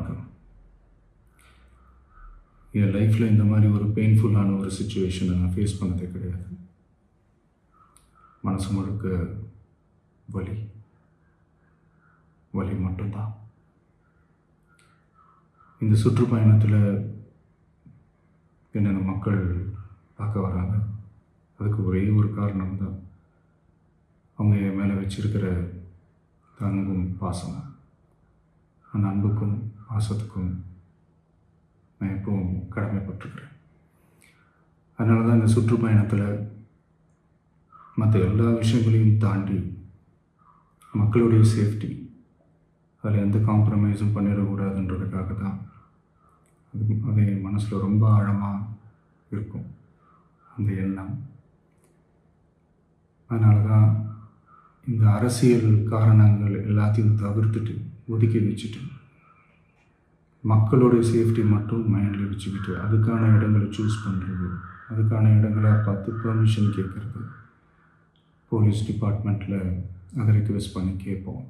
வணக்கம். என் லைஃப்பில் இந்த மாதிரி ஒரு பெயின்ஃபுல்லான ஒரு சிச்சுவேஷனை நான் ஃபேஸ் பண்ணதே கிடையாது. மனசு முழுக்க வலி வலி மட்டும்தான். இந்த சுற்றுப்பயணத்தில் என்னென்ன மக்கள் பார்க்க வராங்க, அதுக்கு ஒரே ஒரு காரணம் தான் அவங்க என் மேலே வச்சிருக்கிற அன்பும் பாசம். அந்த அன்புக்கும் பாசத்துக்கும் நான் எப்பவும் கடமைப்பட்டிருக்கிறேன். அதனால தான் இந்த சுற்றுப்பயணத்தில் மற்ற எல்லா விஷயங்களையும் தாண்டி மக்களுடைய சேஃப்டி, அதில் எந்த காம்ப்ரமைஸும் பண்ணிடக்கூடாதுன்றதுக்காக தான் அது என் மனசில் ரொம்ப ஆழமாக இருக்கும் அந்த எண்ணம். அதனால தான் இந்த அரசியல் காரணங்கள் எல்லாத்தையும் தவிர்த்துட்டு ஒதுக்கி வச்சுட்டு மக்களுடைய சேஃப்டி மட்டும் மைண்டில் வச்சுக்கிட்டு அதுக்கான இடங்களை சூஸ் பண்ணுறது, அதுக்கான இடங்களை பார்த்து பெர்மிஷன் கேட்குறது, போலீஸ் டிபார்ட்மெண்ட்டில் அதை ரிக்வெஸ்ட் பண்ணி கேட்போம்.